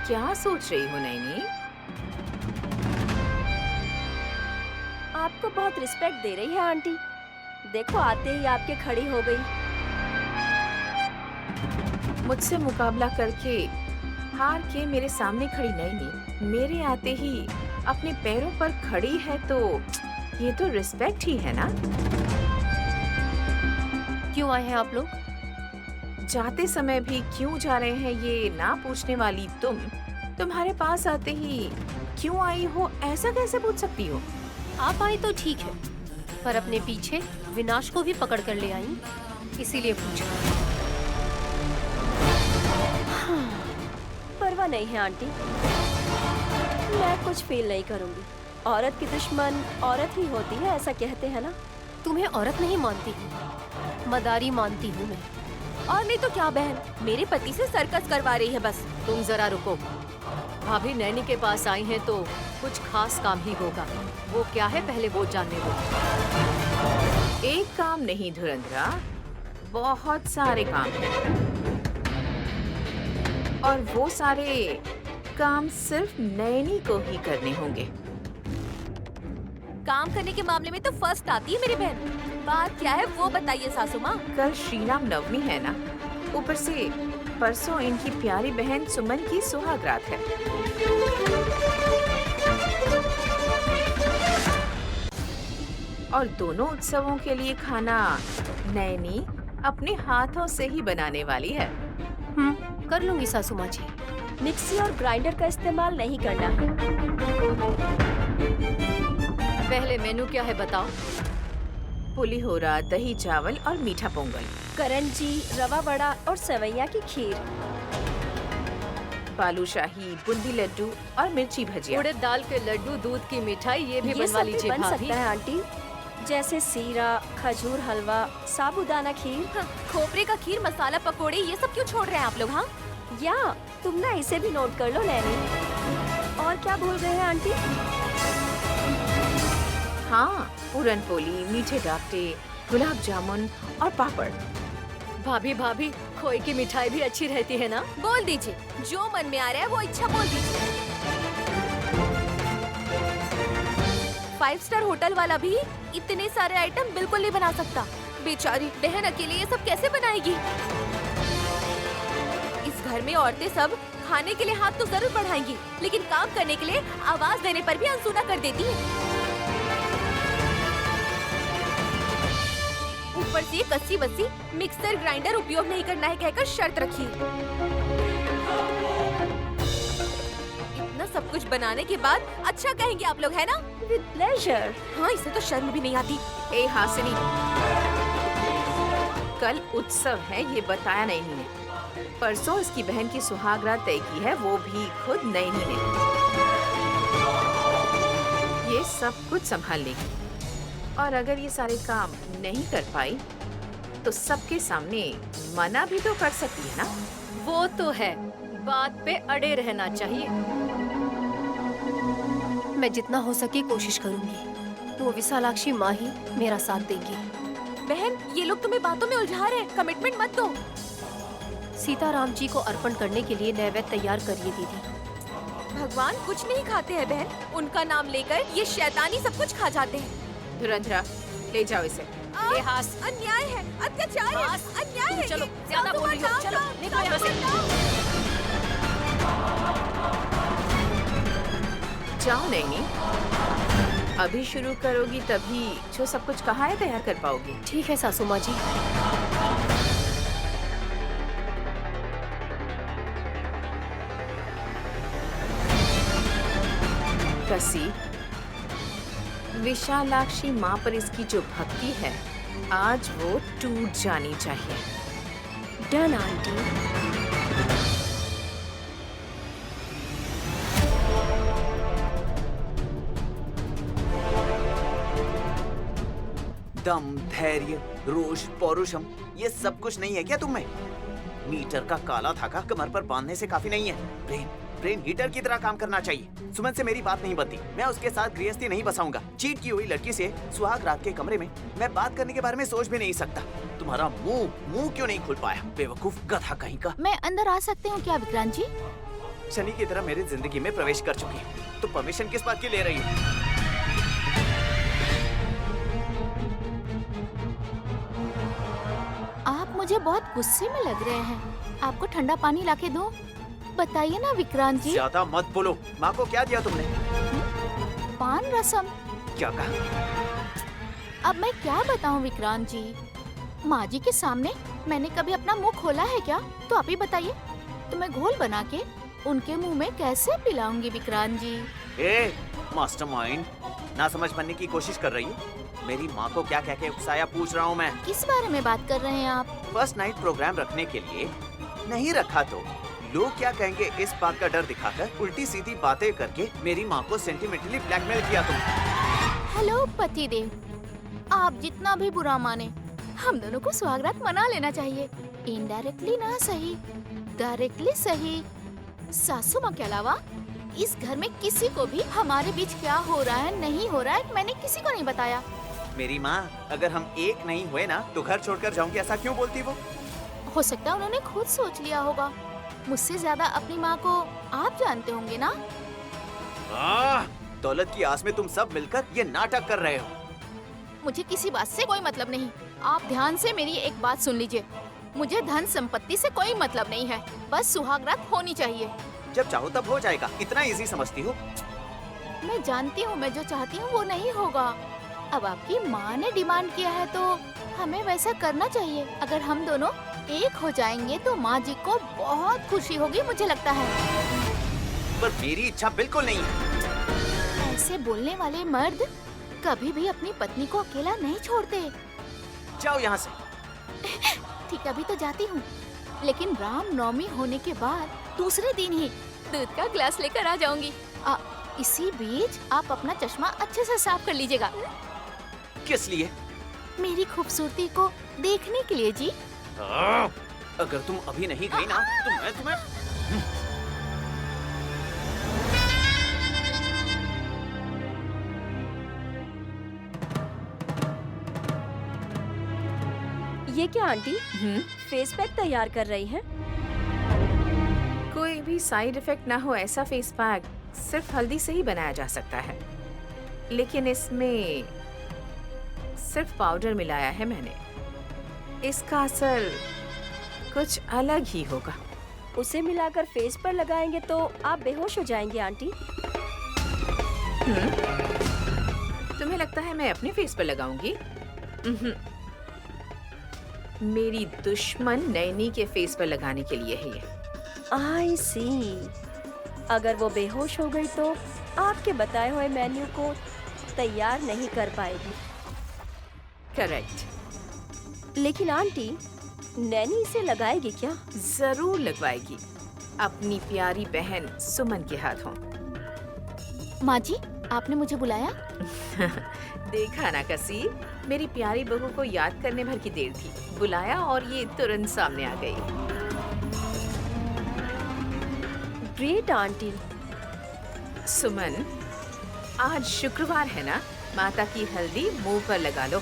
क्या सोच रही हो नैनी? आपको बहुत रिस्पेक्ट दे रही है आंटी। देखो आते ही आपके खड़ी हो गई। मुझसे मुकाबला करके हार के मेरे सामने खड़ी नैनी मेरे आते ही अपने पैरों पर खड़ी है, तो ये तो रिस्पेक्ट ही है ना। क्यों आए हैं आप लोग? जाते समय भी क्यों जा रहे हैं ये ना पूछने वाली तुम्हारे पास आते ही क्यों आई हो ऐसा कैसे पूछ सकती हो? आप आए तो ठीक है, पर अपने पीछे विनाश को भी पकड़ कर ले आई, इसीलिए पूछा। परवाह नहीं है आंटी, मैं कुछ फील नहीं करूंगी। औरत की दुश्मन औरत ही होती है, ऐसा कहते हैं ना। तुम्हें औरत नहीं मानती हूँ, मदारी मानती हूँ मैं। और नहीं तो क्या बहन, मेरे पति से सर्कस करवा रही है बस। तुम जरा रुको। भाभी नैनी के पास आई हैं तो कुछ खास काम ही होगा। वो क्या है पहले वो जानने दो। एक काम नहीं धुरंधरा, बहुत सारे काम हैं। और वो सारे काम सिर्फ नैनी को ही करने होंगे। काम करने के मामले में तो फर्स्ट आती है मेरी बहन। बात क्या है वो बताइए सासू माँ। कल श्रीराम नवमी है ना, ऊपर से परसों इनकी प्यारी बहन सुमन की सुहागरात है। और दोनों उत्सवों के लिए खाना नैनी अपने हाथों से ही बनाने वाली है। कर लूंगी सासू माँ जी। मिक्सी और ग्राइंडर का इस्तेमाल नहीं करना है। पहले मेनू क्या है बताओ। पुलिहोरा, दही चावल और मीठा पोंगल, करंजी, रवा वड़ा और सेवैया की खीर, बालूशाही, बूंदी लड्डू और मिर्ची भजिया। उड़द दाल के लड्डू, दूध की मिठाई, ये भी ये बनवा सब भी लीजिए बन भाभी। सकता है आंटी, जैसे सीरा, खजूर हलवा, साबूदाना खीर। हाँ, खोपरे का खीर, मसाला पकोड़े, ये सब क्यों छोड़ रहे हैं आप लोग? हाँ, या तुम ना इसे भी नोट कर लो नैनी। और क्या भूल गए हैं आंटी? हाँ, पूरन पोली, मीठे डाफ्टे, गुलाब जामुन और पापड़। भाभी खोए की मिठाई भी अच्छी रहती है ना। बोल दीजिए, जो मन में आ रहा है वो इच्छा बोल दीजिए। 5 स्टार होटल वाला भी इतने सारे आइटम बिल्कुल नहीं बना सकता। बेचारी बहन अकेले ये सब कैसे बनाएगी? इस घर में औरतें सब खाने के लिए हाथ तो जरूर बढ़ाएंगी, लेकिन काम करने के लिए आवाज देने पर भी अनसुना कर देती है। ऊपर से कच्ची बच्ची मिक्सर ग्राइंडर उपयोग नहीं करना है कहकर शर्त रखी। इतना सब कुछ बनाने के बाद अच्छा कहेंगे आप लोग, है ना? With pleasure. हाँ, इसे तो शर्म भी नहीं आती। ए हासिनी, कल उत्सव है ये बताया नैनी ने। परसों इसकी बहन की सुहागरात तय की है, वो भी खुद नैनी ने। ये सब कुछ संभाल लेगी, और अगर ये सारे काम नहीं कर पाई तो सबके सामने मना भी तो कर सकती है ना। वो तो है, बात पे अड़े रहना चाहिए। मैं जितना हो सके कोशिश करूंगी, तो विशालाक्षी माँ ही मेरा साथ देंगी। बहन, ये लोग तुम्हें बातों में उलझा रहे हैं, कमिटमेंट मत दो। सीताराम जी को अर्पण करने के लिए नैवेद्य तैयार करिए दीदी। भगवान कुछ नहीं खाते हैं बहन, उनका नाम लेकर ये शैतानी सब कुछ खा जाते हैं। धुरंधरा, ले जाओ इसे। ये हास, अन्याय है, अत्याचार है, अन्याय है। चलो, ये। ज्यादा सासू बोल रही हो, माँ, चलो, जाओ, निकलो यहाँ से। जाओ नैनी, अभी शुरू करोगी तभी जो सब कुछ कहा है तैयार कर पाओगी। ठीक है सासू माँ जी। कसी, विशालाक्षी माँ पर इसकी जो भक्ति है आज वो टूट जानी चाहिए। Done aunty. दम, धैर्य, रोष, पौरुषम, ये सब कुछ नहीं है क्या तुम में? मीटर का काला धागा कमर पर बांधने से काफी नहीं है। ब्रेन हीटर की तरह काम करना चाहिए। सुमन से मेरी बात नहीं बनती, मैं उसके साथ गृहस्थी नहीं बसाऊंगा। चीट की हुई लड़की से सुहाग रात के कमरे में मैं बात करने के बारे में सोच भी नहीं सकता। तुम्हारा मुंह क्यों नहीं खुल पाया? बेवकूफ गधा कहीं का। मैं अंदर आ सकती हूँ क्या विक्रांत जी? शनि की तरह मेरी जिंदगी में प्रवेश कर चुकी है, तो परमिशन किस बात की ले रही हो? आप मुझे बहुत गुस्से में लग रहे हैं। आपको ठंडा पानी लाके दूं? बताइए ना विक्रांत जी। ज्यादा मत बोलो। माँ को क्या दिया तुमने? पान रसम। क्या कहा? अब मैं क्या बताऊं विक्रांत जी? माँ जी के सामने मैंने कभी अपना मुंह खोला है क्या? तो आप ही बताइए। तो मैं घोल बना के उनके मुंह में कैसे पिलाऊंगी विक्रांत जी? ए, मास्टरमाइंड, ना समझ बनने की कोशिश कर रही है? मेरी माँ को क्या कह के उकसाया पूछ रहा हूँ मैं। किस बारे में बात कर रहे हैं आप? फर्स्ट नाइट प्रोग्राम रखने के लिए नहीं रखा तो लोग क्या कहेंगे इस बात का डर दिखाकर उल्टी सीधी बातें करके मेरी माँ को सेंटिमेंटली ब्लैकमेल किया तुम। हेलो पतिदेव, आप जितना भी बुरा माने, हम दोनों को स्वागत मना लेना चाहिए। इनडायरेक्टली ना सही, डायरेक्टली सही। सासू माँ के अलावा इस घर में किसी को भी हमारे बीच क्या हो रहा है नहीं हो रहा है मैंने किसी को नहीं बताया। मेरी माँ, अगर हम एक नहीं हुए ना तो घर छोड़कर जाऊंगी, ऐसा क्यों बोलती वो? हो सकता है उन्होंने खुद सोच लिया होगा। मुझसे ज्यादा अपनी माँ को आप जानते होंगे ना। दौलत की आस में तुम सब मिलकर ये नाटक कर रहे हो। मुझे किसी बात से कोई मतलब नहीं। आप ध्यान से मेरी एक बात सुन लीजिए। मुझे धन संपत्ति से कोई मतलब नहीं है, बस सुहागरात होनी चाहिए। जब चाहो तब हो जाएगा, इतना इजी समझती हो? मैं जानती हूँ मैं जो चाहती हूँ वो नहीं होगा। अब आपकी माँ ने डिमांड किया है तो हमें वैसा करना चाहिए। अगर हम दोनों एक हो जाएंगे तो माँ जी को बहुत खुशी होगी मुझे लगता है। पर मेरी इच्छा बिल्कुल नहीं है। ऐसे बोलने वाले मर्द कभी भी अपनी पत्नी को अकेला नहीं छोड़ते। जाओ यहाँ से। ठीक, अभी तो जाती हूँ, लेकिन राम नवमी होने के बाद दूसरे दिन ही दूध का ग्लास लेकर आ जाऊंगी। इसी बीच आप अपना चश्मा अच्छे से साफ कर लीजिएगा। किस लिए? मेरी खूबसूरती को देखने के लिए जी। अगर तुम अभी नहीं गई ना तो मैं तुम्हें। ये क्या आंटी, फेस पैक तैयार कर रही हैं? कोई भी साइड इफेक्ट ना हो ऐसा फेस पैक सिर्फ हल्दी से ही बनाया जा सकता है, लेकिन इसमें सिर्फ पाउडर मिलाया है मैंने। इसका असर कुछ अलग ही होगा। उसे मिलाकर फेस पर लगाएंगे तो आप बेहोश हो जाएंगे आंटी। तुम्हें लगता है मैं अपने फेस पर लगाऊंगी? मेरी दुश्मन नैनी के फेस पर लगाने के लिए है ये। आई सी। अगर वो बेहोश हो गई तो आपके बताए हुए मेन्यू को तैयार नहीं कर पाएगी। करेक्ट। लेकिन आंटी, नैनी इसे लगाएगी क्या? जरूर लगवाएगी, अपनी प्यारी बहन सुमन के हाथों। माँ जी, आपने मुझे बुलाया? देखा ना कसी, मेरी प्यारी बहू को याद करने भर की देर थी। बुलाया और ये तुरंत सामने आ गई। Great aunty. सुमन, आज शुक्रवार है ना, माता की हल्दी मुंह पर लगा लो।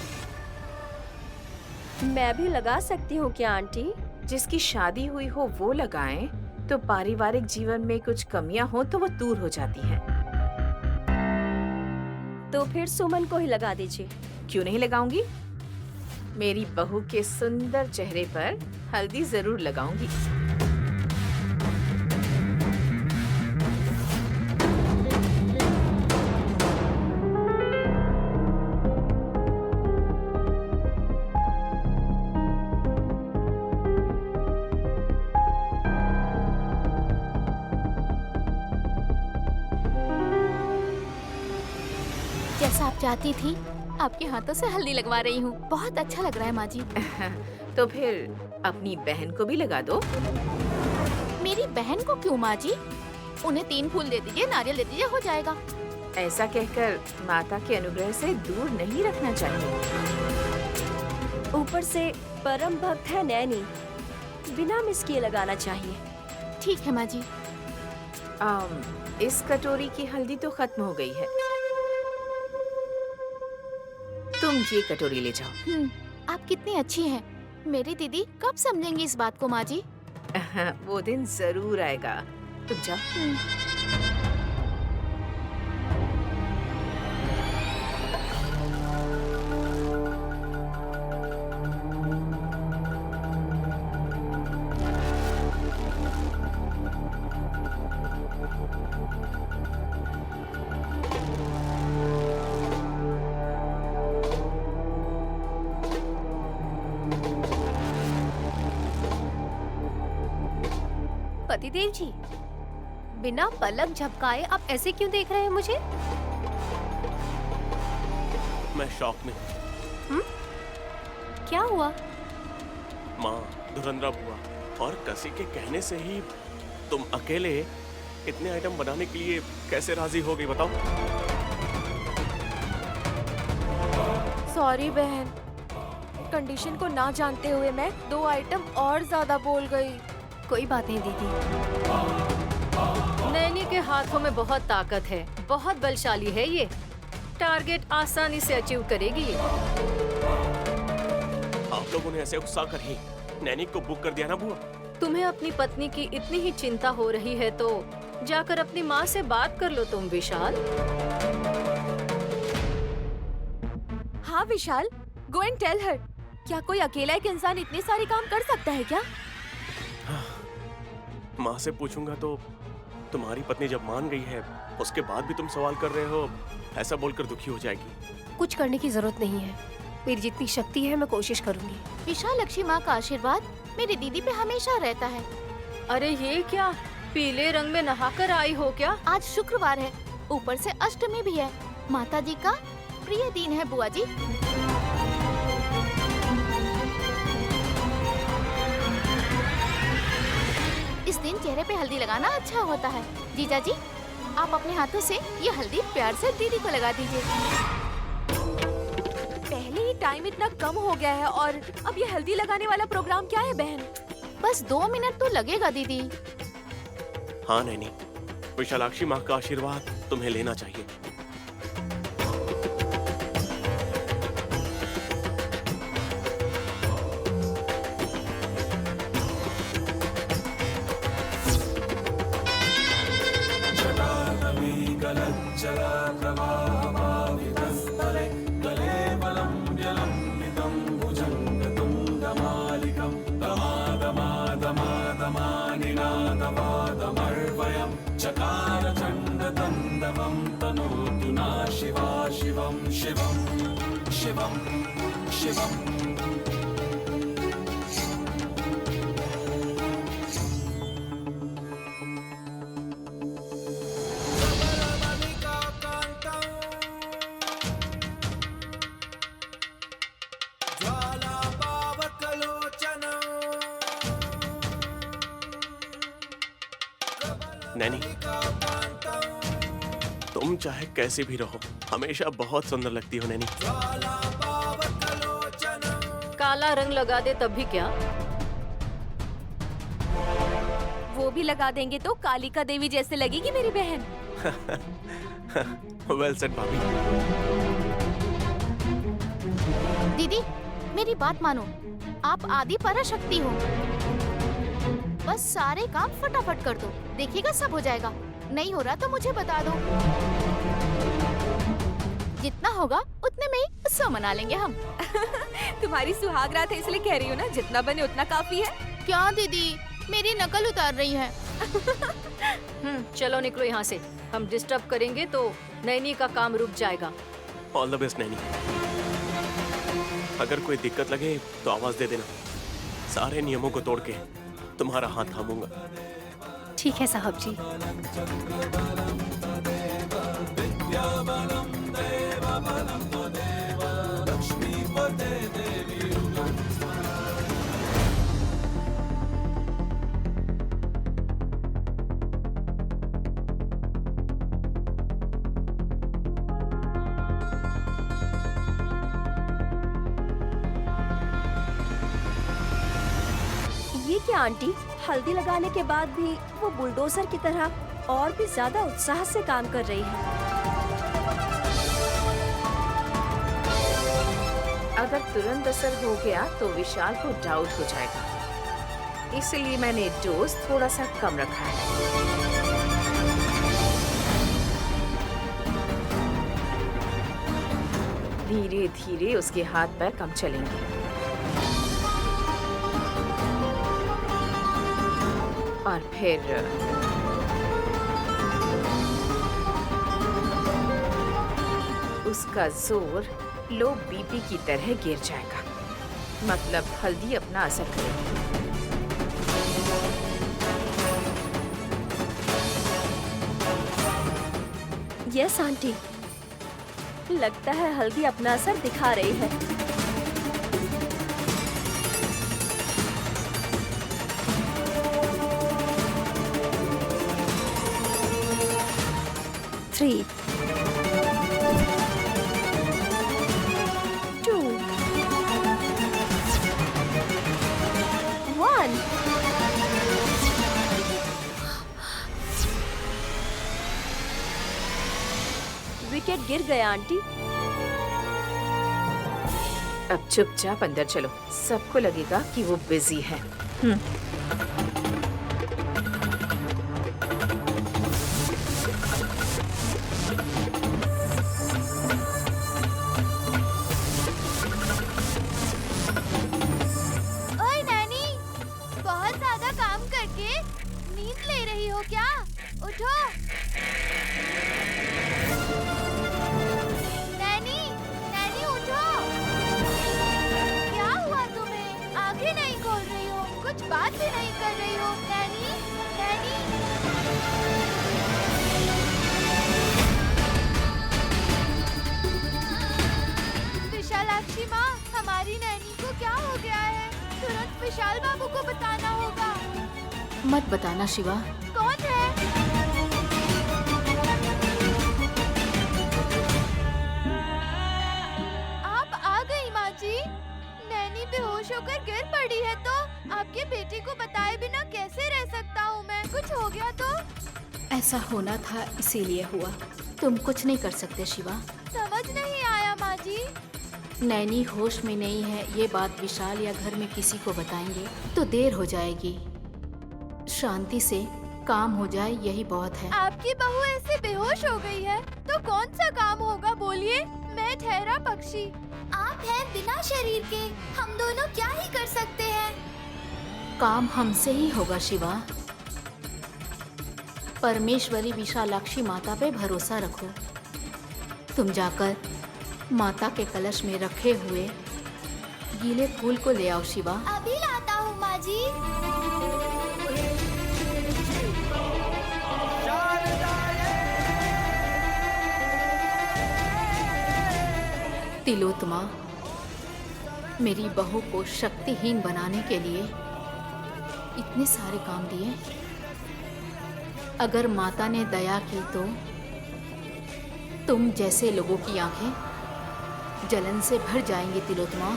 मैं भी लगा सकती हूँ क्या आंटी? जिसकी शादी हुई हो वो लगाएं, तो पारिवारिक जीवन में कुछ कमियां हो तो वो दूर हो जाती हैं। तो फिर सुमन को ही लगा दीजिए। क्यों नहीं लगाऊंगी? मेरी बहू के सुंदर चेहरे पर हल्दी जरूर लगाऊंगी। जैसा आप चाहती थी, आपके हाथों से हल्दी लगवा रही हूँ। बहुत अच्छा लग रहा है माँ जी। तो फिर अपनी बहन को भी लगा दो। मेरी बहन को क्यों माँ जी? उन्हें 3 फूल दे दीजिए, नारियल दे दीजिए, हो जाएगा। ऐसा कहकर माता के अनुग्रह से दूर नहीं रखना चाहिए। ऊपर से परम भक्त है नैनी, बिना मिस किए लगाना चाहिए। ठीक है माँ जी। इस कटोरी की हल्दी तो खत्म हो गई है, तुम ये कटोरी ले जाओ। आप कितनी अच्छी हैं। मेरी दीदी कब समझेंगी इस बात को माँ जी? वो दिन जरूर आएगा। तुम जाओ। पतिदेव जी, बिना पलक झपकाए आप ऐसे क्यों देख रहे हैं मुझे? मैं शॉक में हूँ। क्या हुआ? माँ, धुरंधरा बुआ और कसी के कहने से ही तुम अकेले इतने आइटम बनाने के लिए कैसे राजी हो गई बताओ? सॉरी बहन, कंडीशन को ना जानते हुए मैं 2 आइटम और ज्यादा बोल गई। कोई बात नहीं दीदी। नैनी के हाथों में बहुत ताकत है, बहुत बलशाली है ये। टारगेट आसानी से अचीव करेगी ये। आप लोगों ने ऐसे गुस्सा कर ही नैनी को बुक कर दिया ना बुआ? तुम्हें अपनी पत्नी की इतनी ही चिंता हो रही है तो जाकर अपनी माँ से बात कर लो तुम विशाल। हाँ विशाल, गो एंड टेल हर। क्या कोई अकेला एक इंसान इतने सारे काम कर सकता है क्या? माँ से पूछूंगा तो तुम्हारी पत्नी जब मान गई है उसके बाद भी तुम सवाल कर रहे हो, ऐसा बोलकर दुखी हो जाएगी। कुछ करने की जरूरत नहीं है, मेरी जितनी शक्ति है मैं कोशिश करूंगी। विशाल लक्ष्मी माँ का आशीर्वाद मेरी दीदी पे हमेशा रहता है। अरे ये क्या, पीले रंग में नहाकर आई हो क्या? आज शुक्रवार है, ऊपर से अष्टमी भी है। माता जी का प्रिय दिन है बुआ जी। इस दिन चेहरे पे हल्दी लगाना अच्छा होता है। जीजा जी, आप अपने हाथों से ये हल्दी प्यार से दीदी को लगा दीजिए। पहले ही टाइम इतना कम हो गया है और अब ये हल्दी लगाने वाला प्रोग्राम क्या है बहन? बस 2 मिनट तो लगेगा दीदी। हाँ नैनी, विशालाक्षी माँ का आशीर्वाद तुम्हें लेना चाहिए। नैनी, तुम चाहे कैसे भी रहो हमेशा बहुत सुंदर लगती हो नैनी। काला रंग लगा दे तब भी क्या? वो भी लगा देंगे तो कालिका देवी जैसे लगेगी मेरी बहन। वेल सेड भाभी। दीदी, मेरी बात मानो, आप आदि पराशक्ति हो। बस सारे काम फटाफट कर दो, देखिएगा सब हो जाएगा। नहीं हो रहा तो मुझे बता दो। जितना होगा उतने में ही उत्सव मना लेंगे हम। तुम्हारी सुहाग रात है इसलिए कह रही हूँ ना, जितना बने उतना काफी है। क्या दीदी, मेरी नकल उतार रही है? चलो निकलो यहाँ से, हम डिस्टर्ब करेंगे तो नैनी का काम रुक जाएगा। All the best Naini. अगर कोई दिक्कत लगे तो आवाज दे देना, सारे नियमों को तोड़ के तुम्हारा हाथ थामूंगा। ठीक है साहब जी। ये क्या आंटी, हल्दी लगाने के बाद भी वो बुलडोजर की तरह और भी ज्यादा उत्साह से काम कर रही है। अगर तुरंत असर हो गया तो विशाल को डाउट हो जाएगा। इसलिए मैंने डोज थोड़ा सा कम रखा है। धीरे धीरे उसके हाथ पैर कम चलेंगे। और फिर उसका जोर लो बीपी की तरह गिर जाएगा। मतलब हल्दी अपना असर करेगी। यस आंटी, लगता है हल्दी अपना असर दिखा रही है। थ्री, 2, 1। विकेट गिर गया आंटी। अब चुपचाप अंदर चलो, सबको लगेगा कि वो बिजी है। ओए नैनी, बहुत ज्यादा काम करके नींद ले रही हो क्या? उठो। नैनी, नैनी उठो। क्या हुआ तुम्हें? आंखें नहीं खोल रही हो, कुछ बात भी नहीं कर रही हो। नैनी, नैनी। विशालाक्षी माँ, हमारी नैनी को क्या हो गया है? तुरंत विशाल बाबू को बताना होगा। मत बताना शिवा। कौन है? आप आ गई माँ जी। नैनी बेहोश होकर गिर पड़ी है तो आपके बेटे को बताए बिना कैसे रह सकता हूँ मैं? कुछ हो गया तो? ऐसा होना था इसीलिए हुआ। तुम कुछ नहीं कर सकते शिवा। समझ नहीं आया माँ जी। नैनी होश में नहीं है, ये बात विशाल या घर में किसी को बताएंगे तो देर हो जाएगी। शांति से काम हो जाए यही बहुत है। आपकी बहू ऐसे बेहोश हो गई है तो कौन सा काम होगा बोलिए? मैं ठहरा पक्षी। आप हैं बिना शरीर के, हम दोनों क्या ही कर सकते हैं? काम हमसे ही होगा शिवा। परमेश्वरी विशालाक्षी माता पे भरोसा रखो। तुम जाकर माता के कलश में रखे हुए गीले फूल को ले आओ शिवा। अभी लाता हूँ माँ जी। तिलोत्मा, मेरी बहू को शक्तिहीन बनाने के लिए इतने सारे काम दिए। अगर माता ने दया की तो तुम जैसे लोगों की आंखें जलन से भर जाएंगी तिलोत्मा।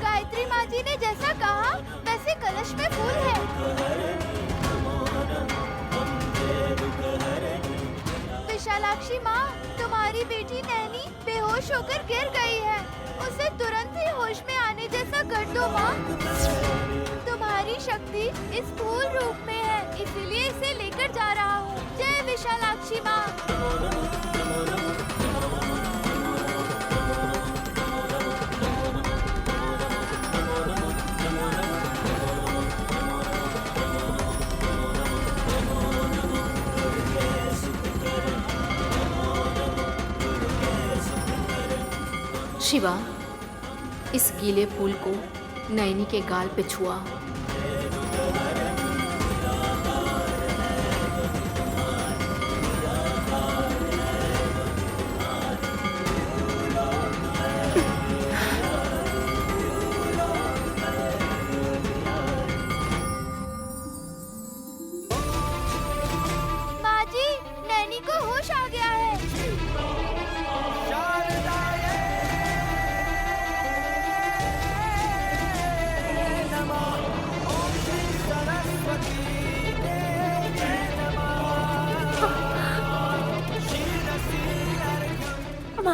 गायत्री माँ जी ने जैसा कहा वैसे कलश में फूल है। विशालाक्षी माँ, तुम्हारी बेटी नैनी बेहोश होकर गिर गई है। उसे तुरंत ही होश में आने जैसा कर दो माँ। तुम्हारी शक्ति इस फूल रूप में है, इसीलिए इसे लेकर जा रहा हूँ। जय विशालाक्षी माँ। शिवा, इस गीले फूल को नैनी के गाल पे छुआ। माँ जी, नैनी को होश आ गया है।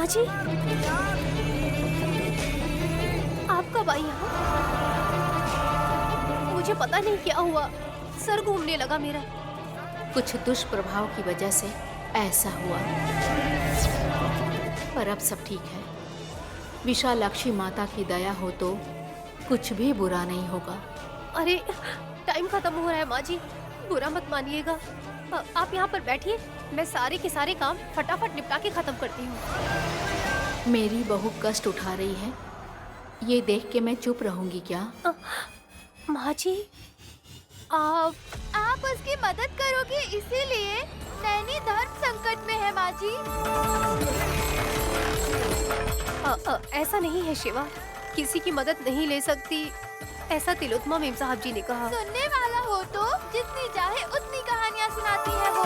माँ जी, आप कब आई यहाँ? मुझे पता नहीं क्या हुआ, सर घूमने लगा मेरा। कुछ दुष्प्रभाव की वजह से ऐसा हुआ, पर अब सब ठीक है। विशालाक्षी माता की दया हो तो कुछ भी बुरा नहीं होगा। अरे टाइम खत्म हो रहा है माँ जी, बुरा मत मानिएगा। आप यहाँ पर बैठिए, मैं सारे के सारे काम फटाफट निपटा के खत्म करती हूँ। मेरी बहू कष्ट उठा रही है, ये देख के मैं चुप रहूंगी क्या? माँ जी, आप उसकी मदद करोगे, इसीलिए नैनी धर्म संकट में है माँ जी। ऐसा नहीं है शिवा, किसी की मदद नहीं ले सकती, ऐसा तिलोत्तमा मेम साहब जी ने कहा। सुनने वाला हो तो जितनी चाहे उतनी कहानियाँ सुनाती है वो।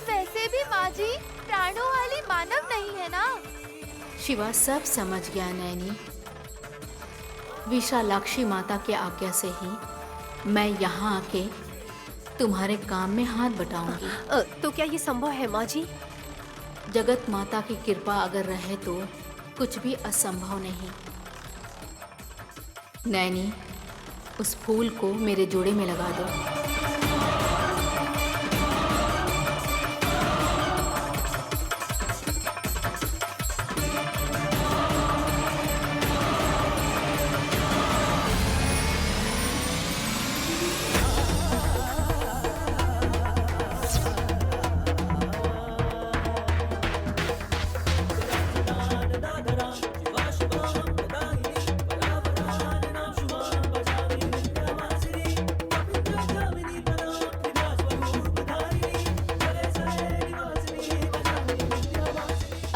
वैसे भी माँ जी प्राणों वाली मानव नहीं है ना। शिवा सब समझ गया नैनी। विशालाक्षी माता के आज्ञा से ही मैं यहाँ आके तुम्हारे काम में हाथ बटाऊंगी। तो क्या ये संभव है माँ जी? जगत माता की कृपा अगर रहे तो कुछ भी असंभव नहीं। नैनी, उस फूल को मेरे जोड़े में लगा दो।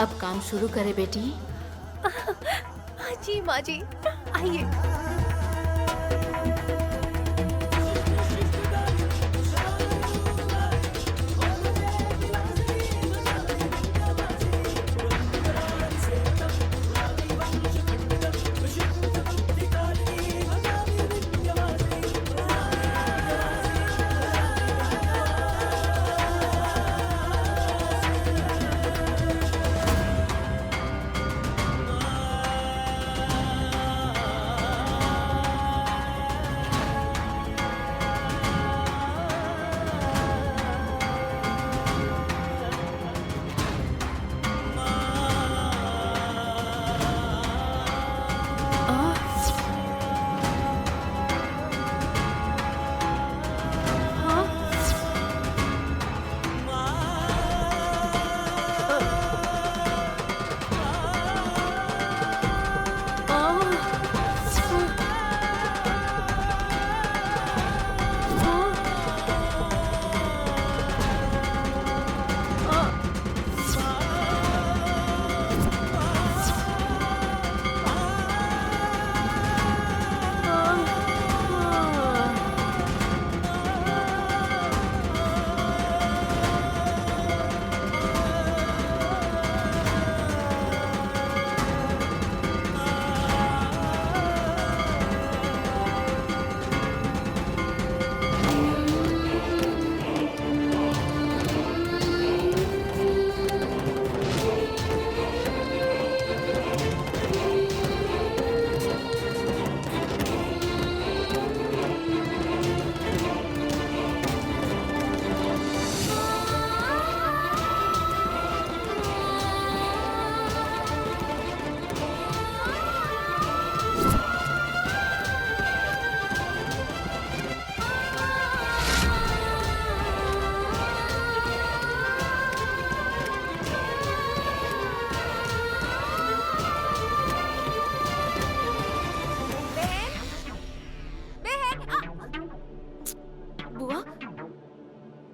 अब काम शुरू करें बेटी। जी माँ जी, आइए।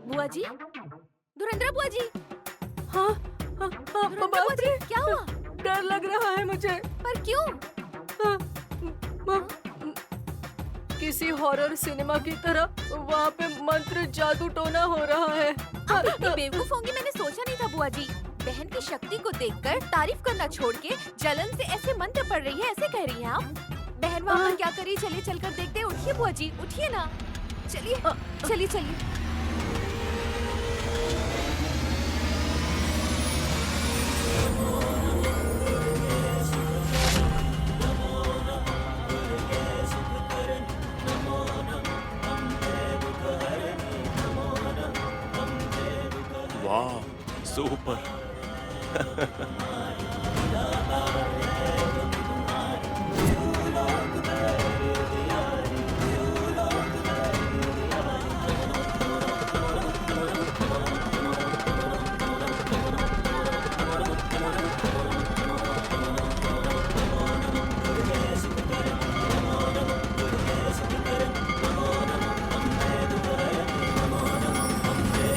बुआ जी, धुरंधर बुआ जी। हाँ, धुरंधर बुआ जी, क्या हुआ? डर लग रहा है मुझे। पर क्यों? किसी हॉरर सिनेमा की तरह वहाँ पे मंत्र जादू टोना हो रहा है। आप इतनी बेवकूफ होंगी मैंने सोचा नहीं था बुआ जी। बहन की शक्ति को देखकर तारीफ करना छोड़ के जलन से ऐसे मंत्र पढ़ रही है, ऐसे कह रही हैं आप? बहन वहाँ पर क्या कर रही? चलिए चलकर देखते हैं। उठिए बुआ जी, उठिए ना। चलिए चलिए चलिए। वाह, सुपर।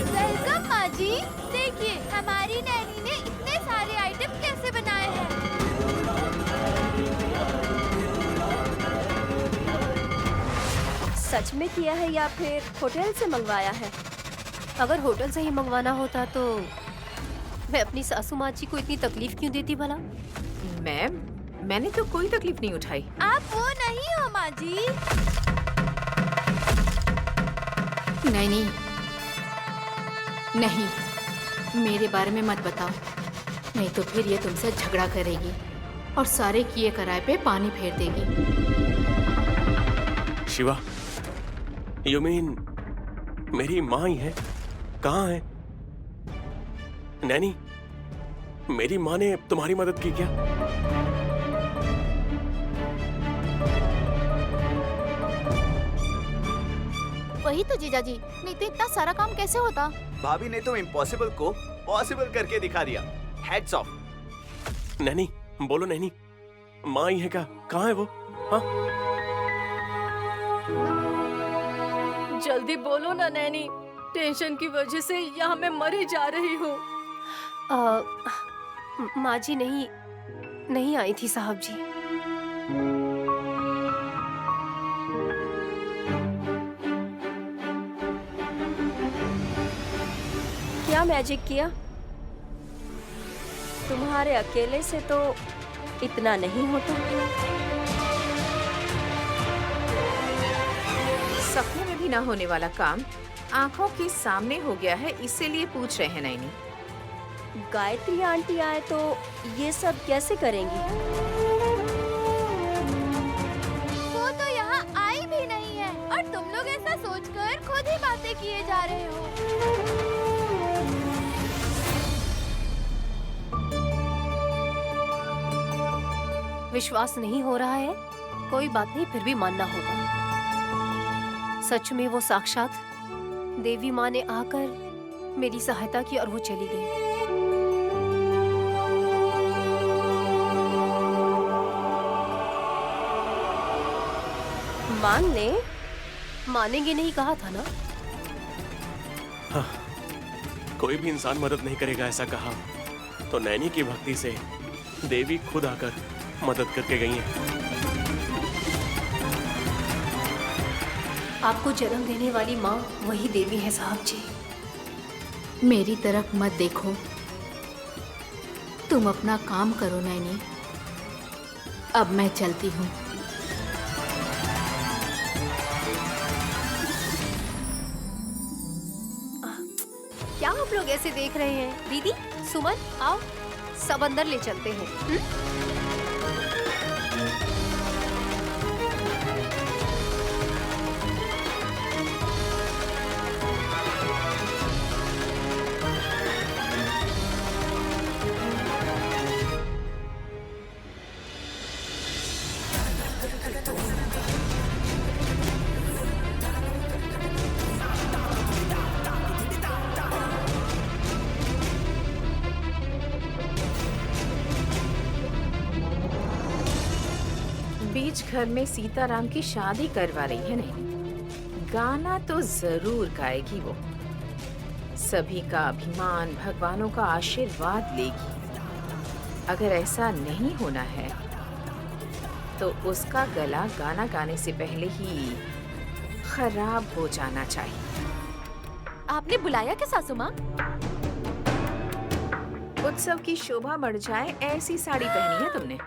सहजम माँ जी, देखिए हमारी नैनी ने इतने सारे आइटम कैसे बनाए हैं। सच में किया है या फिर होटल से मंगवाया है? अगर होटल से ही मंगवाना होता तो मैं अपनी सासू माँ जी को इतनी तकलीफ क्यों देती भला? मैम, मैंने तो कोई तकलीफ नहीं उठाई। आप वो नहीं हो माँ जी। नहीं, नहीं, मेरे बारे में मत बताओ, नहीं तो फिर ये तुमसे झगड़ा करेगी और सारे किए कराए पे पानी फेर देगी। शिवा, यू मीन मेरी माँ ही है? कहाँ है? नैनी, मेरी माँ ने तुम्हारी मदद की क्या? वही तो जीजा जी, नहीं तो इतना सारा काम कैसे होता। भाभी ने तो इम्पॉसिबल को पॉसिबल करके दिखा दिया। Heads of. नैनी, बोलो नैनी, माँ ही है क्या? कहाँ है वो? हाँ? जल्दी बोलो ना नैनी, टेंशन की वजह से यहाँ मैं मर ही जा रही हूँ। माँ जी नहीं आई थी साहब जी। क्या मैजिक किया? तुम्हारे अकेले से तो इतना नहीं होता। सपने में भी ना होने वाला काम आंखों के सामने हो गया है, इसीलिए पूछ रहे हैं नैनी। गायत्री आंटी आए तो ये सब कैसे करेंगी? वो तो यहाँ आई भी नहीं है और तुम लोग ऐसा सोचकर खुद ही बातें किए जा रहे हो। विश्वास नहीं हो रहा है? कोई बात नहीं, फिर भी मानना होगा। सच में वो साक्षात देवी माँ ने आकर मेरी सहायता की और वो चली गई। मान ले। मानेंगे नहीं कहा था ना? हाँ, कोई भी इंसान मदद नहीं करेगा ऐसा कहा, तो नैनी की भक्ति से देवी खुद आकर मदद करके गई हैं। आपको जन्म देने वाली माँ वही देवी है साहब जी। मेरी तरफ मत देखो, तुम अपना काम करो नैनी। अब मैं चलती हूँ। क्या आप लोग ऐसे देख रहे हैं? दीदी, सुमन, आओ सब अंदर ले चलते हैं। बीच घर में सीताराम की शादी करवा रही है नैनी। गाना तो जरूर गाएगी वो। सभी का अभिमान, भगवानों का आशीर्वाद लेगी। अगर ऐसा नहीं होना है तो उसका गला गाना गाने से पहले ही खराब हो जाना चाहिए। आपने बुलाया क्या सासू माँ? उत्सव की शोभा बढ़ जाए ऐसी साड़ी पहनी है तुमने।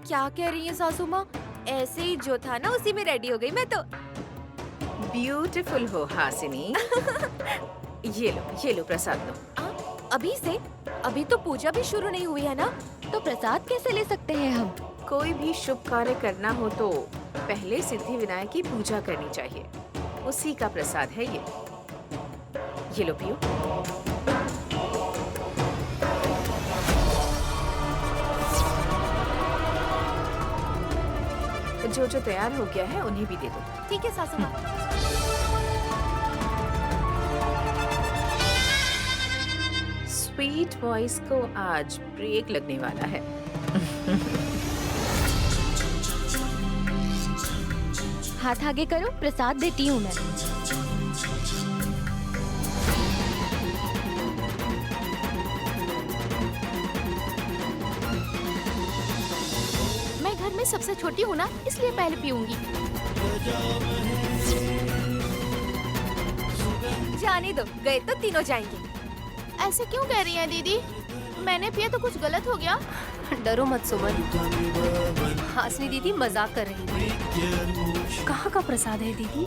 क्या कह रही है सासू माँ? ऐसे ही जो था ना उसी में रेडी हो गई मैं तो। ब्यूटीफुल हो हासिनी। ये लो प्रसाद लो। अभी से? अभी तो पूजा भी शुरू नहीं हुई है ना, तो प्रसाद कैसे ले सकते हैं हम? कोई भी शुभ कार्य करना हो तो पहले सिद्धि विनायक की पूजा करनी चाहिए। उसी का प्रसाद है ये लो पियो। जो जो तैयार हो गया है उन्हें भी दे दो। ठीक है सासू माँ। स्वीट वॉइस को आज ब्रेक लगने वाला है। हाथ आगे करो, प्रसाद देती हूँ मैं। मैं घर में सबसे छोटी हूँ ना, इसलिए पहले पीऊंगी। जाने दो, गए तो तीनों जाएंगे। ऐसे क्यों कह रही हैं दीदी? मैंने पिया तो कुछ गलत हो गया? डरो मत सुमन, हासनी दीदी मजाक कर रही है। कहाँ का प्रसाद है दीदी?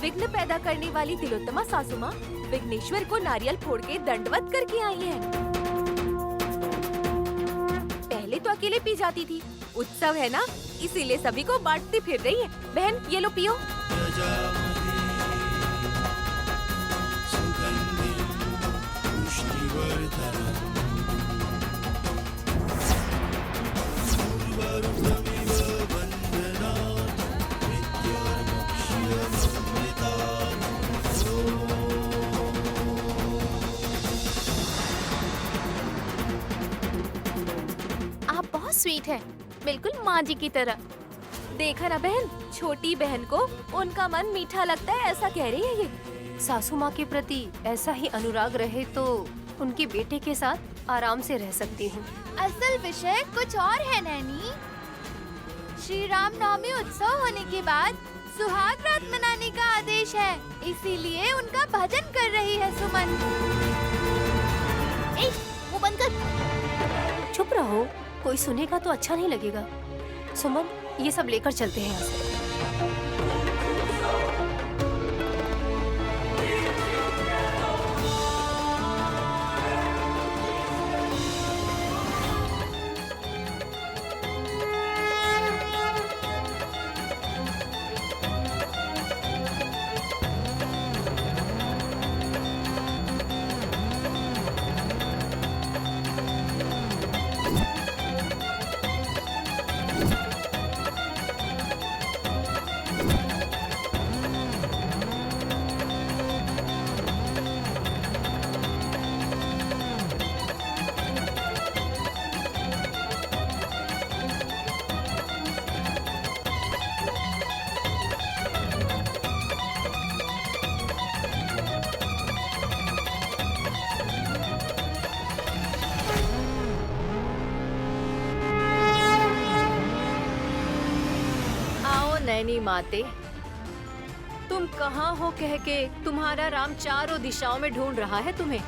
विघ्न पैदा करने वाली तिलोत्तमा सासू माँ विघ्नेश्वर को नारियल फोड़ के दंडवत करके आई है। पहले तो अकेले पी जाती थी, उत्सव है ना, इसीलिए सभी को बांटती फिर रही है। बहन ये लो पियो। आप बहुत स्वीट है, बिल्कुल माँ जी की तरह। देखा ना बहन, छोटी बहन को उनका मन मीठा लगता है, ऐसा कह रही है ये। सासू माँ के प्रति ऐसा ही अनुराग रहे तो उनके बेटे के साथ आराम से रह सकती हूँ। असल विषय कुछ और है नैनी। श्री राम नवमी उत्सव होने के बाद सुहाग रात मनाने का आदेश है, इसीलिए उनका भजन कर रही है सुमन। ए, वो बंद कर। चुप रहो, कोई सुनेगा तो अच्छा नहीं लगेगा। सुमन, ये सब लेकर चलते हैं यहाँ से। नैनी माते, तुम कहाँ हो कह के तुम्हारा राम चारों दिशाओं में ढूंढ रहा है तुम्हें।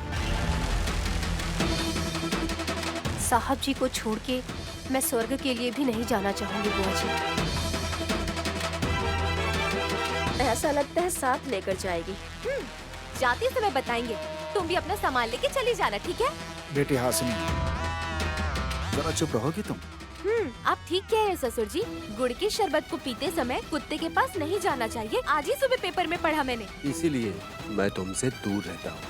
साहब जी को छोड़ के मैं स्वर्ग के लिए भी नहीं जाना चाहूंगी बुआ जी। ऐसा लगता है साथ लेकर जाएगी। जाते समय बताएंगे। तुम भी अपना सामान लेके चली जाना, ठीक है? बेटी हासिनी, जरा चुप रहोगी तुम? आप ठीक कह रहे हैं ससुर जी। गुड़ के शरबत को पीते समय कुत्ते के पास नहीं जाना चाहिए। आज ही सुबह पेपर में पढ़ा मैंने। इसीलिए मैं तुमसे दूर रहता हूँ।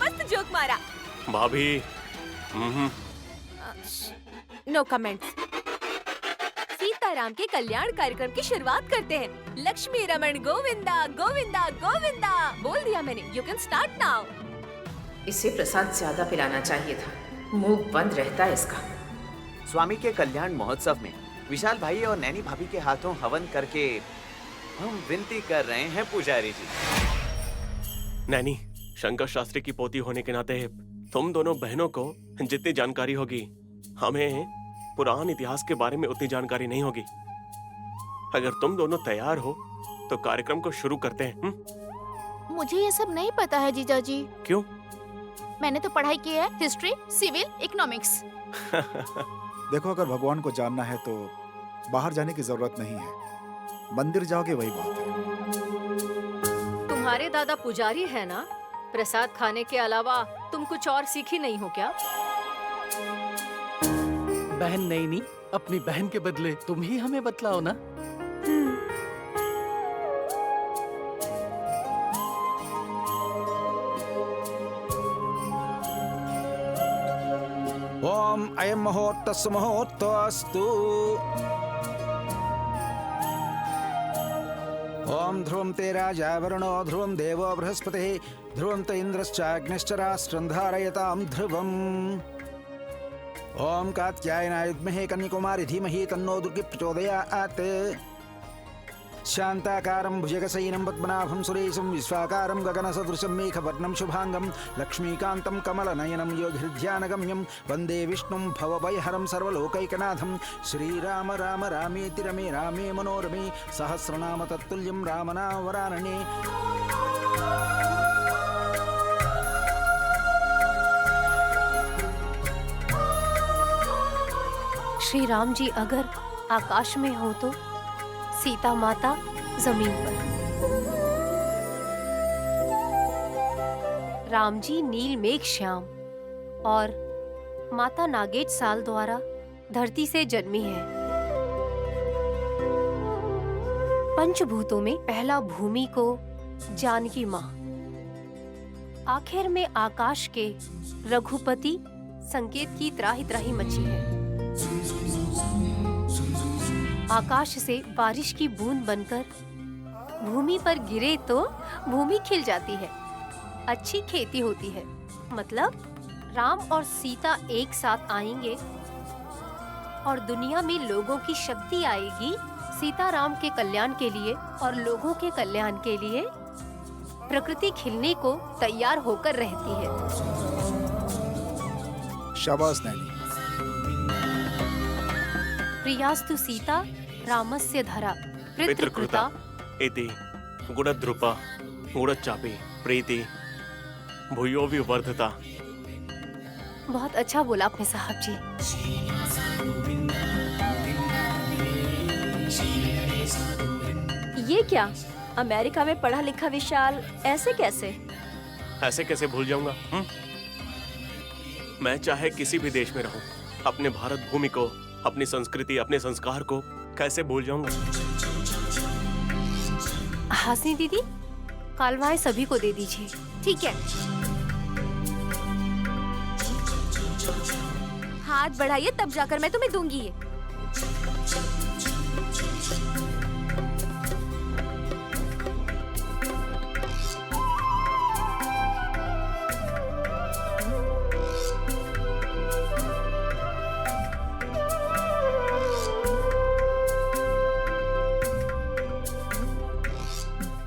मस्त जोक मारा। भाभी। No comments. सीताराम के कल्याण कार्यक्रम की शुरुआत करते हैं। लक्ष्मी रमण गोविंदा गोविंदा गोविंदा बोल दिया मैंने। You can start now. इसे प्रसाद ज्यादा पिलाना चाहिए था, मुंह बंद रहता है इसका। स्वामी के कल्याण महोत्सव में विशाल भाई और नैनी भाभी के हाथों हवन करके हम विनती कर रहे हैं पुजारी जी। नैनी, शंकर शास्त्री की पोती होने के नाते तुम दोनों बहनों को जितनी जानकारी होगी, हमें पुराने इतिहास के बारे में उतनी जानकारी नहीं होगी। अगर तुम दोनों तैयार हो तो कार्यक्रम को शुरू करते हैं। मुझे ये सब नहीं पता है जीजा जी। क्यों? मैंने तो पढ़ाई की है, हिस्ट्री, सिविल, इकोनॉमिक्स। देखो, अगर भगवान को जानना है तो बाहर जाने की जरूरत नहीं है, मंदिर जाओगे वही बात है। तुम्हारे दादा पुजारी है ना, प्रसाद खाने के अलावा तुम कुछ और सीखी नहीं हो क्या? बहन नैनी, अपनी बहन के बदले तुम ही हमें बतलाओ ना। ओम अयं मुहूर्तस्य मुहूर्तोऽस्तु। ओम ध्रुवं ते राजा वरुणो ध्रुवं देवो बृहस्पतिः ध्रुवं त इन्द्रश्चाग्निश्च राष्ट्रं धारयतां ध्रुवम्। ओम कात्यायनाय विद्महे कन्याकुमारी धीमहि तन्नो दुर्गी प्रचोदयात्। शान्ताकारं भुजगशयनं पद्मनाभं सुरेशं विश्वाकारं गगनसदृशं मेघवर्णं शुभांगं लक्ष्मीकान्तं कमलनयनं योगिर्ध्यानगम्यं वन्दे विष्णुं भवभयहरं सर्वलोकैकनाथं। श्रीराम राम रामेति रमे रामे मनोरमे सहस्रनाम तत्तुल्यं रामनाम वरानने। श्री राम जी अगर आकाश में हो तो सीता माता जमीन पर, राम जी नील मेघ श्याम और माता नागेट साल द्वारा धरती से जन्मी है। पंचभूतों में पहला भूमि को जानकी माँ, आखिर में आकाश के रघुपति संकेत की त्राही त्राही मची है। आकाश से बारिश की बूंद बनकर भूमि पर गिरे तो भूमि खिल जाती है, अच्छी खेती होती है। मतलब राम और सीता एक साथ आएंगे और दुनिया में लोगों की शक्ति आएगी। सीता राम के कल्याण के लिए और लोगों के कल्याण के लिए प्रकृति खिलने को तैयार होकर रहती है। शाबाश नैनी। प्रियास्तु सीता रामस्य धरा पितृकृता इति गुणद्रुपा गुणचापी प्रीति भूयो विवर्धता। बहुत अच्छा बोला आपने साहब जी। ये क्या, अमेरिका में पढ़ा लिखा विशाल ऐसे कैसे? ऐसे कैसे भूल जाऊंगा? मैं चाहे किसी भी देश में रहूं, अपने भारत भूमि को, अपनी संस्कृति, अपने संस्कार को कैसे भूल जाऊंगा? हासिनी दीदी, कालवाएं सभी को दे दीजिए। ठीक है। हाथ बढ़ाइए तब जाकर मैं तुम्हें दूंगी ये।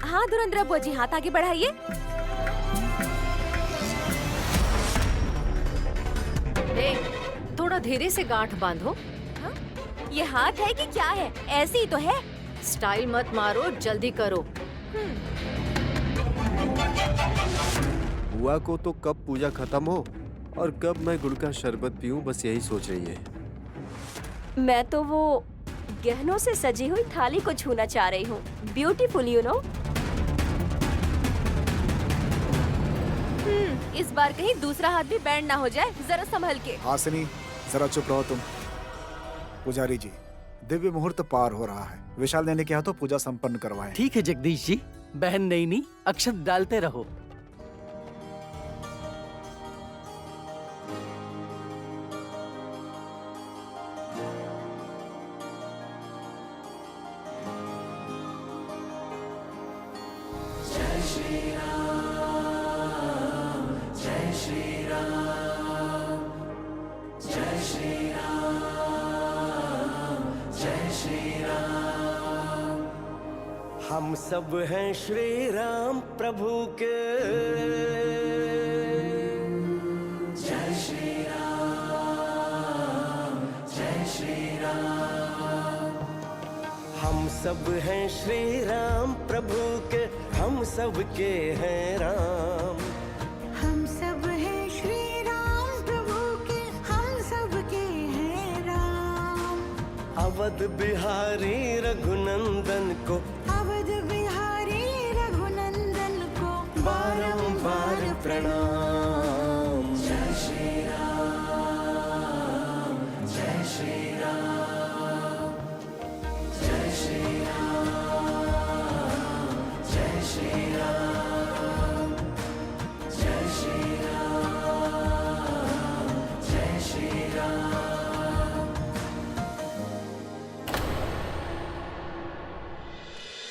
हाँ धुरंधर बुआ जी, हाथ आगे बढ़ाइए। थोड़ा धीरे से गांठ बांधो। हाँ? ये हाथ है कि क्या है? ऐसे ही तो है। स्टाइल मत मारो, जल्दी करो। बुआ को तो कब पूजा खत्म हो और कब मैं गुड़ का शरबत पीऊं, बस यही सोच रही है। मैं तो वो गहनों से सजी हुई थाली को छूना चाह रही हूँ। Beautiful you know. इस बार कहीं दूसरा हाथ भी बैंड ना हो जाए, जरा संभल के। हासिनी, जरा चुप रहो तुम। पुजारी जी, दिव्य मुहूर्त पार हो रहा है। विशाल ने कहा तो पूजा संपन्न करवाएं। ठीक है जगदीश जी, बहन नैनी अक्षत डालते रहो। हम सब हैं श्री राम प्रभु के। जय श्री राम, जय श्री राम। हम सब हैं श्री राम प्रभु के, हम सब के हैं राम। हम सब हैं श्री राम प्रभु के, हम सब के हैं राम। अवध बिहारी रघुनंदन को